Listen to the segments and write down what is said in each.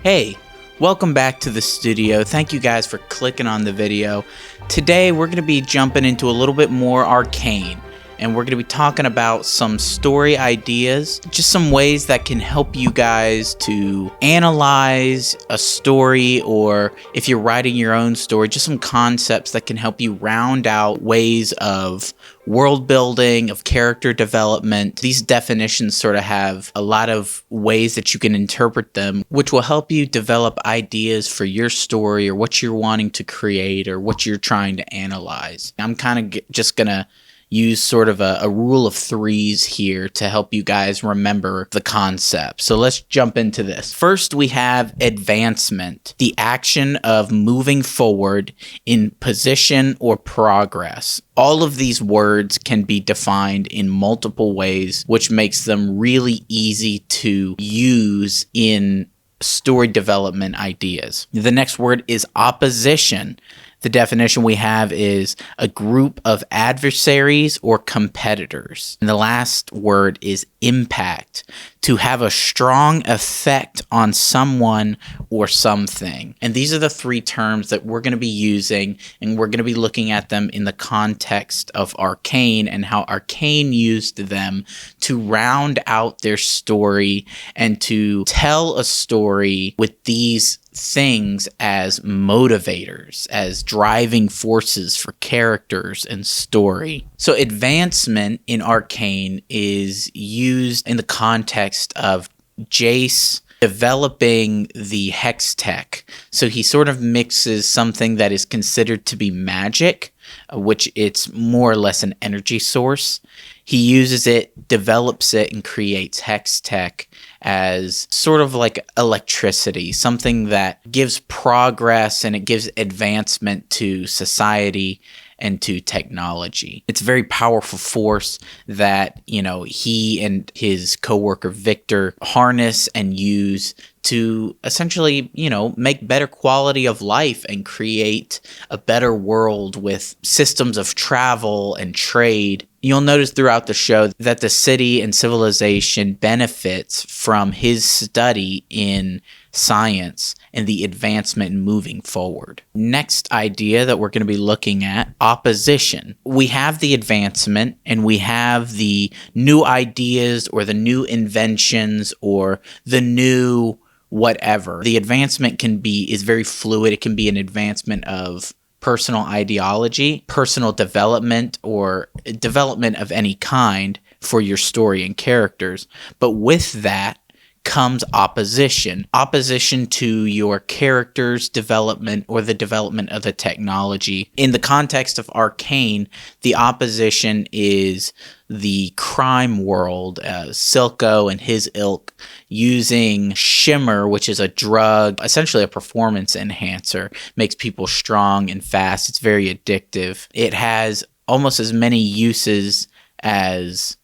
Hey, welcome back to the studio. Thank you guys for clicking on the video. Today we're going to be jumping into a little bit more arcane, and we're going to be talking about some story ideas, just some ways that can help you guys to analyze a story, or if you're writing your own story, just some concepts that can help you round out ways of world building, of character development. These definitions sort of have a lot of ways that you can interpret them, which will help you develop ideas for your story or what you're wanting to create or what you're trying to analyze. I'm kind of just gonna use sort of a rule of threes here to help you guys remember the concept. So let's jump into this. First, we have advancement, the action of moving forward in position or progress. All of these words can be defined in multiple ways, which makes them really easy to use in story development ideas. The next word is opposition. The definition we have is a group of adversaries or competitors. And the last word is impact, to have a strong effect on someone or something. And these are the three terms that we're going to be using, and we're going to be looking at them in the context of Arcane and how Arcane used them to round out their story and to tell a story with these things as motivators, as driving forces for characters and story. So advancement in Arcane is used in the context of Jace developing the Hextech. So he sort of mixes something that is considered to be magic, which it's more or less an energy source. He uses it, develops it, and creates Hextech as sort of like electricity, something that gives progress and it gives advancement to society and to technology. It's a very powerful force that, he and his coworker Victor harness and use to essentially, make better quality of life and create a better world with systems of travel and trade. You'll notice throughout the show that the city and civilization benefits from his study in science and the advancement in moving forward. Next idea that we're going to be looking at, opposition. We have the advancement and we have the new ideas or the new inventions or the new whatever. The advancement is very fluid. It can be an advancement of personal ideology, personal development, or development of any kind for your story and characters. But with that comes opposition. Opposition to your character's development or the development of the technology. In the context of Arcane, the opposition is the crime world, Silco and his ilk, using Shimmer, which is a drug, essentially a performance enhancer, makes people strong and fast. It's very addictive. It has almost as many uses as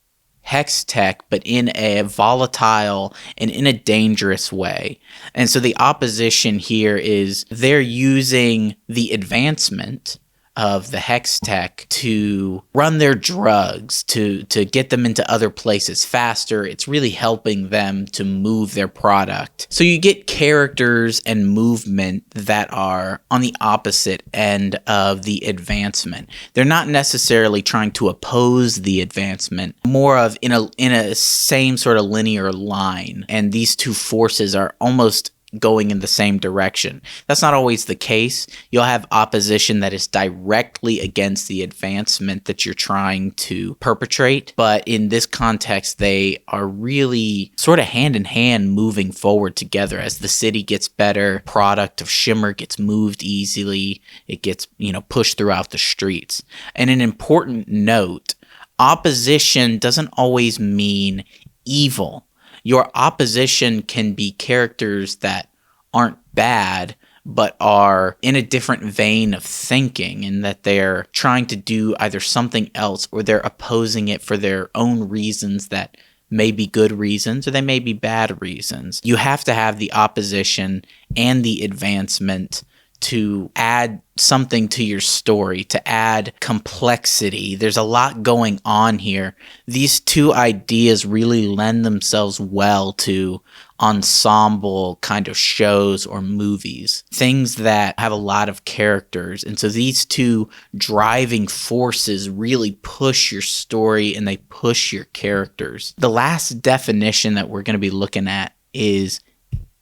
Hextech, but in a volatile and in a dangerous way. And so the opposition here is they're using the advancement of the Hextech to run their drugs, to get them into other places faster. It's really helping them to move their product. So you get characters and movement that are on the opposite end of the advancement. They're not necessarily trying to oppose the advancement, more of in a same sort of linear line. And these two forces are almost going in the same direction. That's not always the case. You'll have opposition that is directly against the advancement that you're trying to perpetrate, but in this context, they are really sort of hand in hand moving forward together. As the city gets better, product of Shimmer gets moved easily, it gets, pushed throughout the streets. And an important note, opposition doesn't always mean evil. Your opposition can be characters that aren't bad, but are in a different vein of thinking, and that they're trying to do either something else or they're opposing it for their own reasons that may be good reasons or they may be bad reasons. You have to have the opposition and the advancement to add something to your story, to add complexity. There's a lot going on here. These two ideas really lend themselves well to ensemble kind of shows or movies, things that have a lot of characters. And so these two driving forces really push your story and they push your characters. The last definition that we're going to be looking at is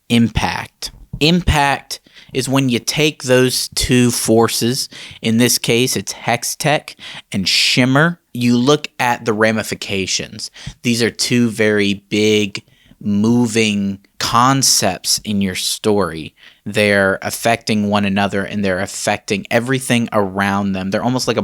impact. Impact is when you take those two forces, in this case it's Hextech and Shimmer, you look at the ramifications. These are two very big moving concepts in your story. They're affecting one another and they're affecting everything around them. They're almost like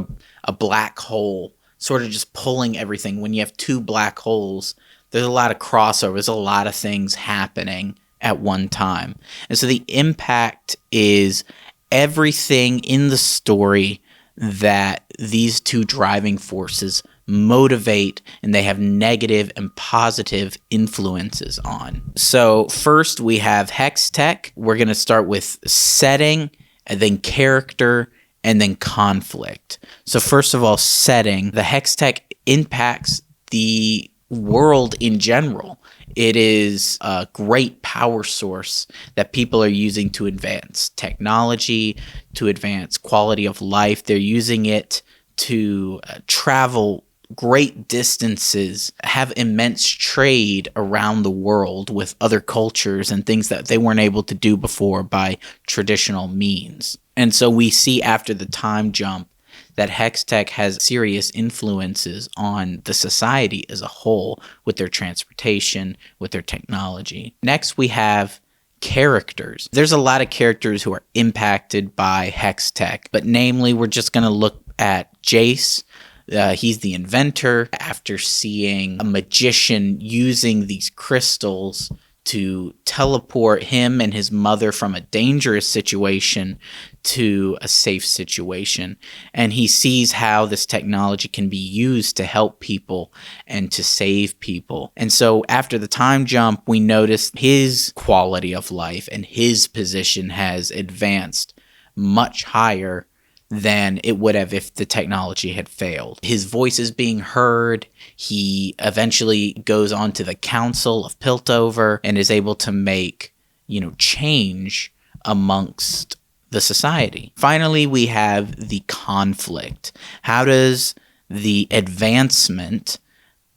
a black hole, sort of just pulling everything. When you have two black holes, there's a lot of crossovers, a lot of things happening at one time. And so the impact is everything in the story that these two driving forces motivate and they have negative and positive influences on. So first we have Hextech. We're going to start with setting and then character and then conflict. So first of all, setting. The Hextech impacts the world in general. It is a great power source that people are using to advance technology, to advance quality of life. They're using it to travel great distances, have immense trade around the world with other cultures and things that they weren't able to do before by traditional means. And so we see after the time jump that Hextech has serious influences on the society as a whole with their transportation, with their technology. Next, we have characters. There's a lot of characters who are impacted by Hextech, but namely, we're just going to look at Jace. He's the inventor. After seeing a magician using these crystals to teleport him and his mother from a dangerous situation to a safe situation. And he sees how this technology can be used to help people and to save people. And so after the time jump, we notice his quality of life and his position has advanced much higher than it would have if the technology had failed. His voice is being heard. He eventually goes on to the Council of Piltover and is able to make, change amongst the society. Finally, we have the conflict. How does the advancement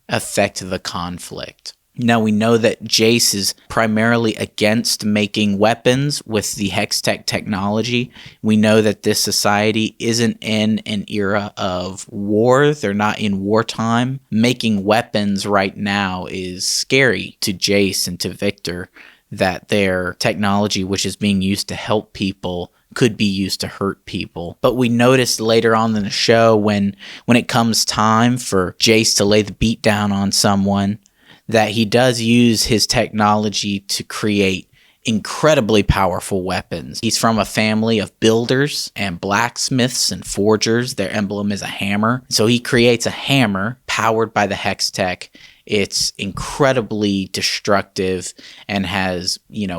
affect the conflict? Now, we know that Jace is primarily against making weapons with the Hextech technology. We know that this society isn't in an era of war. They're not in wartime. Making weapons right now is scary to Jace and to Victor, that their technology, which is being used to help people, could be used to hurt people. But we noticed later on in the show when it comes time for Jace to lay the beat down on someone, that he does use his technology to create incredibly powerful weapons. He's from a family of builders and blacksmiths and forgers. Their emblem is a hammer. So he creates a hammer powered by the Hextech. It's incredibly destructive and has,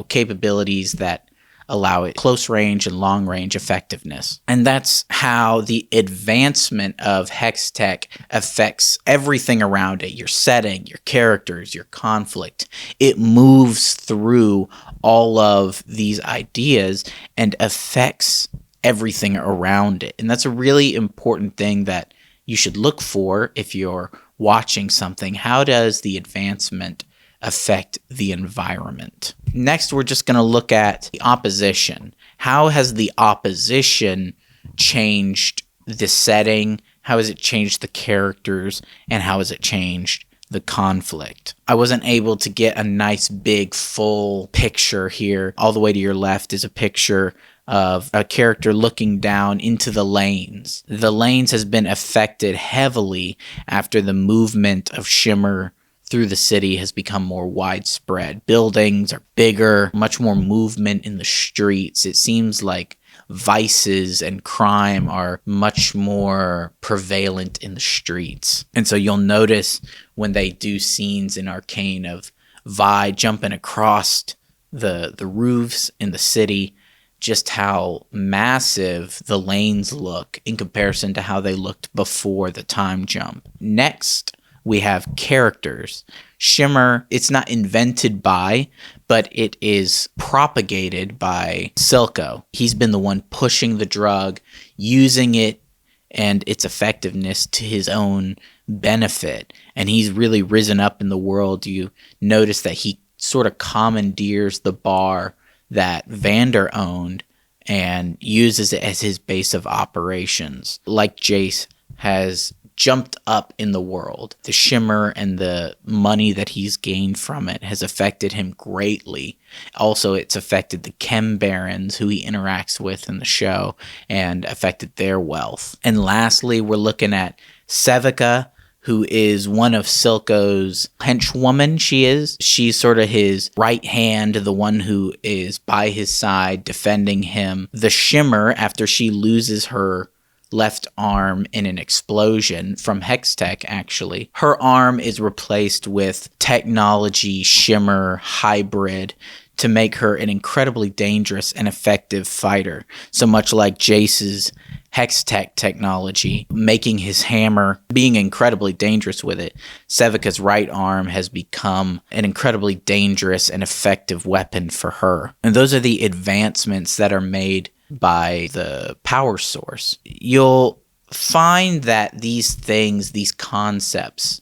capabilities that allow it close range and long range effectiveness. And that's how the advancement of Hextech affects everything around it, your setting, your characters, your conflict. It moves through all of these ideas and affects everything around it. And that's a really important thing that you should look for if you're watching something. How does the advancement affect the environment? Next, we're just going to look at the opposition. How has the opposition changed the setting? How has it changed the characters? And how has it changed the conflict? I wasn't able to get a nice big full picture here. All the way to your left is a picture of a character looking down into the lanes. The lanes has been affected heavily after the movement of Shimmer through the city has become more widespread. Buildings are bigger, much more movement in the streets. It seems like vices and crime are much more prevalent in the streets. And so you'll notice when they do scenes in Arcane of Vi jumping across the roofs in the city, just how massive the lanes look in comparison to how they looked before the time jump. Next, we have characters. Shimmer, it's not invented by, but it is propagated by Silco. He's been the one pushing the drug, using it and its effectiveness to his own benefit. And he's really risen up in the world. You notice that he sort of commandeers the bar that Vander owned and uses it as his base of operations. Like Jace has jumped up in the world. The Shimmer and the money that he's gained from it has affected him greatly. Also, it's affected the Chem Barons who he interacts with in the show and affected their wealth. And lastly, we're looking at Sevica, who is one of Silco's henchwoman. She's sort of his right hand, the one who is by his side defending him. The Shimmer, after she loses her left arm in an explosion from Hextech, actually, her arm is replaced with technology Shimmer hybrid to make her an incredibly dangerous and effective fighter. So much like Jace's Hextech technology, making his hammer, being incredibly dangerous with it, Sevica's right arm has become an incredibly dangerous and effective weapon for her. And those are the advancements that are made by the power source. You'll find that these things, these concepts,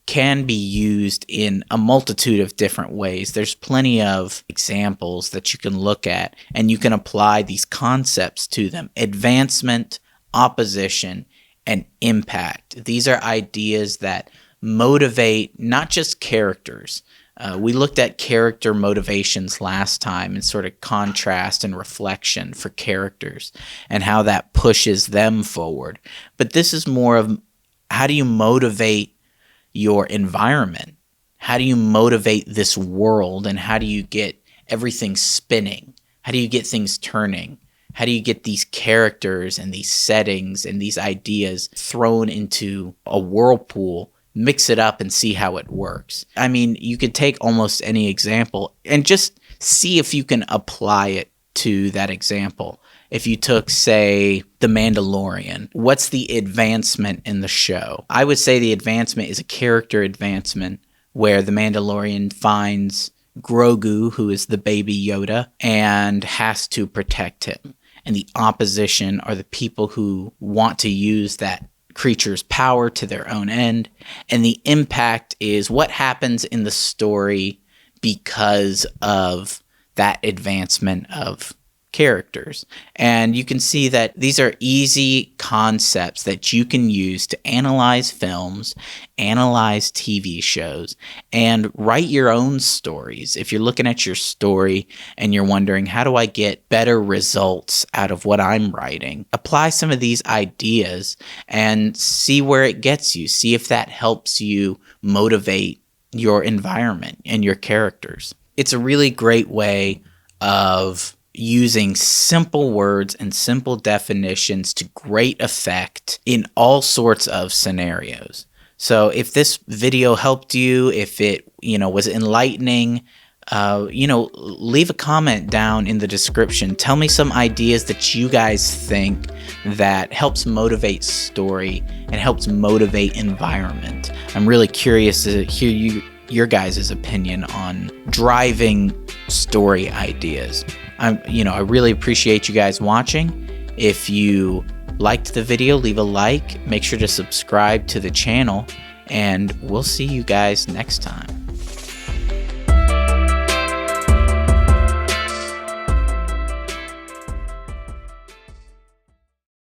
can be used in a multitude of different ways. There's plenty of examples that you can look at, and you can apply these concepts to them. Advancement, opposition, and impact. These are ideas that motivate not just characters. We looked at character motivations last time and sort of contrast and reflection for characters and how that pushes them forward. But this is more of how do you motivate your environment? How do you motivate this world, and how do you get everything spinning? How do you get things turning? How do you get these characters and these settings and these ideas thrown into a whirlpool, mix it up, and see how it works? I mean, you could take almost any example and just see if you can apply it to that example. If you took, say, The Mandalorian, what's the advancement in the show? I would say the advancement is a character advancement where the Mandalorian finds Grogu, who is the baby Yoda, and has to protect him. And the opposition are the people who want to use that creature's power to their own end. And the impact is what happens in the story because of that advancement of characters. And you can see that these are easy concepts that you can use to analyze films, analyze TV shows, and write your own stories. If you're looking at your story and you're wondering, how do I get better results out of what I'm writing? Apply some of these ideas and see where it gets you. See if that helps you motivate your environment and your characters. It's a really great way of using simple words and simple definitions to great effect in all sorts of scenarios. So if this video helped you, if it, was enlightening, leave a comment down in the description. Tell me some ideas that you guys think that helps motivate story and helps motivate environment. I'm really curious to hear your guys' opinion on driving story ideas. I really appreciate you guys watching. If you liked the video, leave a like, make sure to subscribe to the channel, and we'll see you guys next time.